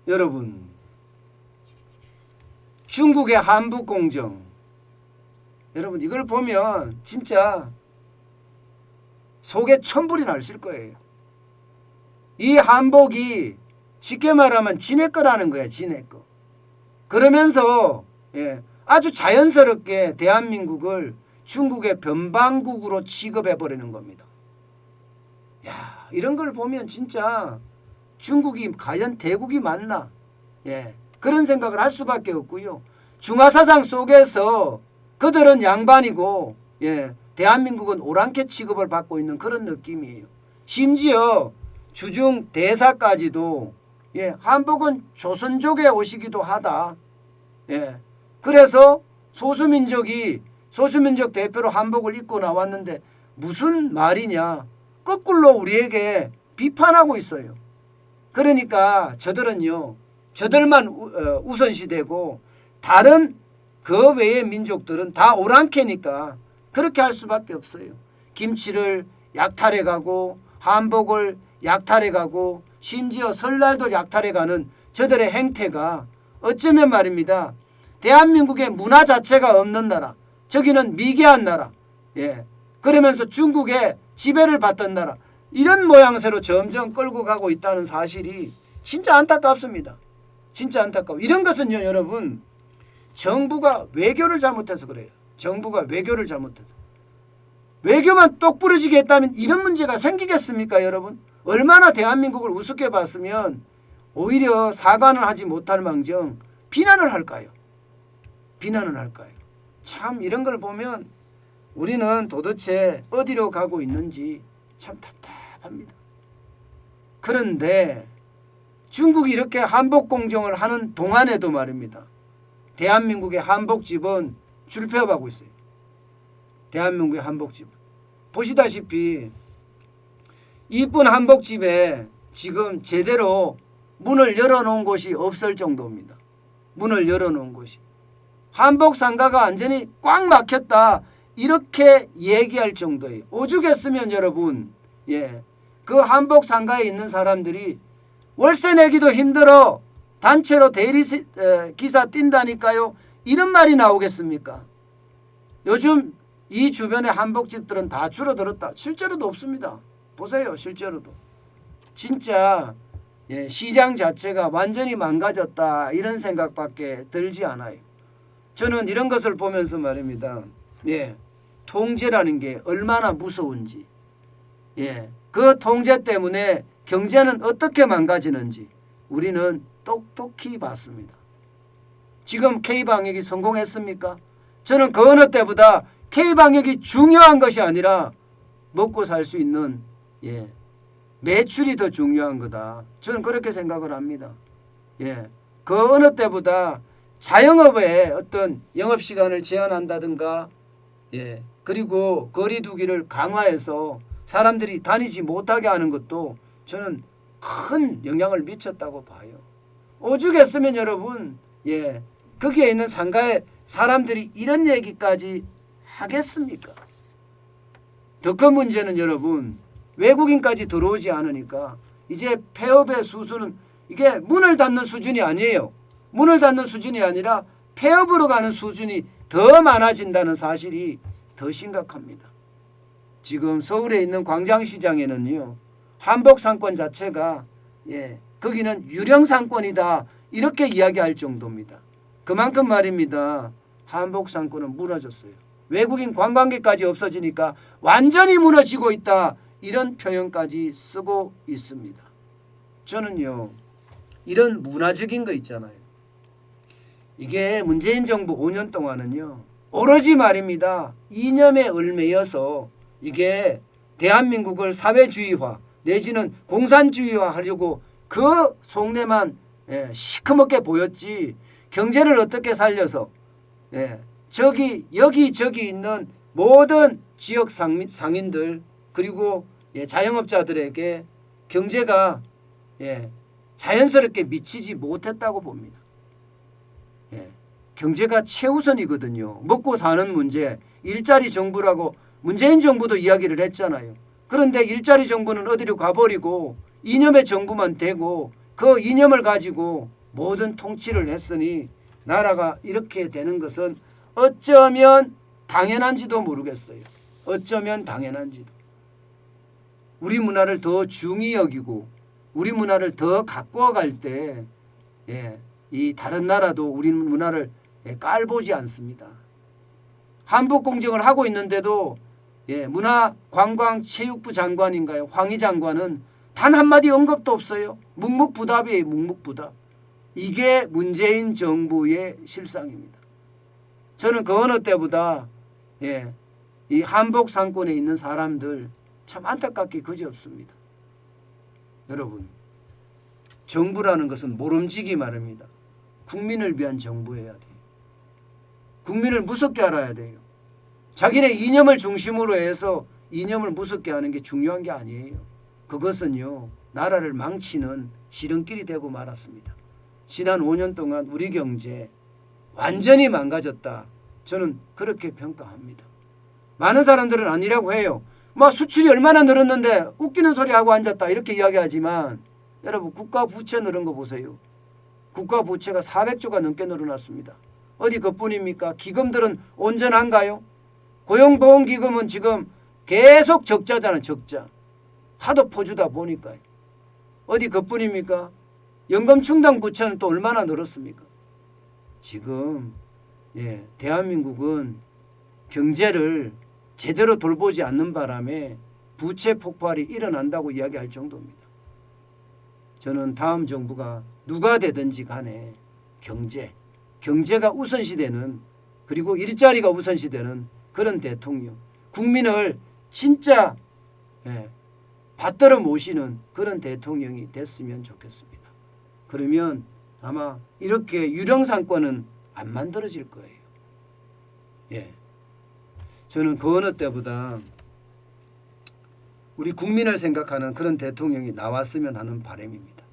여러분, 중국의 한북공정, 여러분 이걸 보면 진짜 속에 천불이 나실 거예요. 이 한복이 쉽게 말하면 지네 거라는 거야. 지네 거. 그러면서 아주 자연스럽게 대한민국을 중국의 변방국으로 취급해버리는 겁니다. 야, 이런 걸 보면 진짜 중국이 과연 대국이 맞나? 그런 생각을 할 수밖에 없고요. 중화사상 속에서 그들은 양반이고 대한민국은 오랑캐 취급을 받고 있는 그런 느낌이에요. 심지어 주중 대사까지도 한복은 조선족의 옷이기도 하다. 그래서 소수민족 대표로 한복을 입고 나왔는데 무슨 말이냐. 거꾸로 우리에게 비판하고 있어요. 그러니까 저들은요. 저들만 우선시되고 다른 그 외의 민족들은 다 오랑캐니까 그렇게 할 수밖에 없어요. 김치를 약탈해가고 한복을 약탈해가고 심지어 설날도 약탈해가는 저들의 행태가 어쩌면 말입니다. 대한민국의 문화 자체가 없는 나라, 저기는 미개한 나라, 그러면서 중국의 지배를 받던 나라, 이런 모양새로 점점 끌고 가고 있다는 사실이 진짜 안타깝습니다. 진짜 안타까워. 이런 것은요, 여러분, 정부가 외교를 잘못해서 그래요. 정부가 외교를 잘못해서. 외교만 똑부러지게 했다면 이런 문제가 생기겠습니까, 여러분? 얼마나 대한민국을 우습게 봤으면 오히려 사과는 하지 못할 망정 비난을 할까요? 비난을 할까요? 참 이런 걸 보면 우리는 도대체 어디로 가고 있는지 참 답답합니다. 그런데 중국이 이렇게 한복 공정을 하는 동안에도 말입니다. 대한민국의 한복집은 줄폐업하고 있어요. 대한민국의 한복집은. 보시다시피 이쁜 한복집에 지금 제대로 문을 열어놓은 곳이 없을 정도입니다. 문을 열어놓은 곳이. 한복 상가가 완전히 꽉 막혔다. 이렇게 얘기할 정도예요. 오죽했으면 여러분, 그 한복 상가에 있는 사람들이 월세 내기도 힘들어. 단체로 대리 기사 뛴다니까요. 이런 말이 나오겠습니까? 요즘 이 주변의 한복집들은 다 줄어들었다. 실제로도 없습니다. 보세요. 실제로도. 진짜 시장 자체가 완전히 망가졌다. 이런 생각밖에 들지 않아요. 저는 이런 것을 보면서 말입니다. 통제라는 게 얼마나 무서운지. 그 통제 때문에 경제는 어떻게 망가지는지 우리는 똑똑히 봤습니다. 지금 K방역이 성공했습니까? 저는 그 어느 때보다 K방역이 중요한 것이 아니라 먹고 살 수 있는 매출이 더 중요한 거다. 저는 그렇게 생각을 합니다. 그 어느 때보다 자영업의 어떤 영업시간을 제한한다든가 그리고 거리 두기를 강화해서 사람들이 다니지 못하게 하는 것도 저는 큰 영향을 미쳤다고 봐요. 오죽했으면 여러분 거기에 있는 상가에 사람들이 이런 얘기까지 하겠습니까? 더 큰 문제는 여러분 외국인까지 들어오지 않으니까 이제 폐업의 수준은 이게 문을 닫는 수준이 아니에요. 문을 닫는 수준이 아니라 폐업으로 가는 수준이 더 많아진다는 사실이 더 심각합니다. 지금 서울에 있는 광장시장에는요. 한복 상권 자체가 거기는 유령 상권이다. 이렇게 이야기할 정도입니다. 그만큼 말입니다. 한복 상권은 무너졌어요. 외국인 관광객까지 없어지니까 완전히 무너지고 있다. 이런 표현까지 쓰고 있습니다. 저는요. 이런 문화적인 거 있잖아요. 이게 문재인 정부 5년 동안은요. 오로지 말입니다. 이념에 얽매여서 이게 대한민국을 사회주의화 내지는 공산주의화 하려고 그 속내만 시커멓게 보였지 경제를 어떻게 살려서 여기 있는 모든 지역 상인들 그리고 자영업자들에게 경제가 자연스럽게 미치지 못했다고 봅니다. 경제가 최우선이거든요. 먹고 사는 문제, 일자리 정부라고 문재인 정부도 이야기를 했잖아요. 그런데 일자리 정부는 어디로 가버리고 이념의 정부만 되고 그 이념을 가지고 모든 통치를 했으니 나라가 이렇게 되는 것은 어쩌면 당연한지도 모르겠어요. 어쩌면 당연한지도. 우리 문화를 더 중히 여기고 우리 문화를 더 가꾸어 갈 때 이 다른 나라도 우리 문화를 깔보지 않습니다. 한복 공정을 하고 있는데도 문화관광체육부 장관인가요? 황희 장관은 단 한마디 언급도 없어요. 묵묵부답이에요. 묵묵부답. 이게 문재인 정부의 실상입니다. 저는 그 어느 때보다 이 한복 상권에 있는 사람들 참 안타깝게 그지없습니다. 여러분, 정부라는 것은 모름지기 말입니다. 국민을 위한 정부여야 돼요. 국민을 무섭게 알아야 돼요. 자기네 이념을 중심으로 해서 이념을 무섭게 하는 게 중요한 게 아니에요. 그것은요, 나라를 망치는 지름길이 되고 말았습니다. 지난 5년 동안 우리 경제 완전히 망가졌다. 저는 그렇게 평가합니다. 많은 사람들은 아니라고 해요. 뭐 수출이 얼마나 늘었는데 웃기는 소리 하고 앉았다 이렇게 이야기하지만 여러분 국가 부채 늘은 거 보세요. 국가 부채가 400조가 넘게 늘어났습니다. 어디 그뿐입니까? 기금들은 온전한가요? 고용보험기금은 지금 계속 적자잖아요. 적자. 하도 퍼주다 보니까요. 어디 그뿐입니까? 연금충당 부채는 또 얼마나 늘었습니까? 지금 대한민국은 경제를 제대로 돌보지 않는 바람에 부채 폭발이 일어난다고 이야기할 정도입니다. 저는 다음 정부가 누가 되든지 간에 경제가 우선시되는 그리고 일자리가 우선시되는 그런 대통령, 국민을 진짜 받들어 모시는 그런 대통령이 됐으면 좋겠습니다. 그러면 아마 이렇게 유령상권은 안 만들어질 거예요. 저는 그 어느 때보다 우리 국민을 생각하는 그런 대통령이 나왔으면 하는 바람입니다.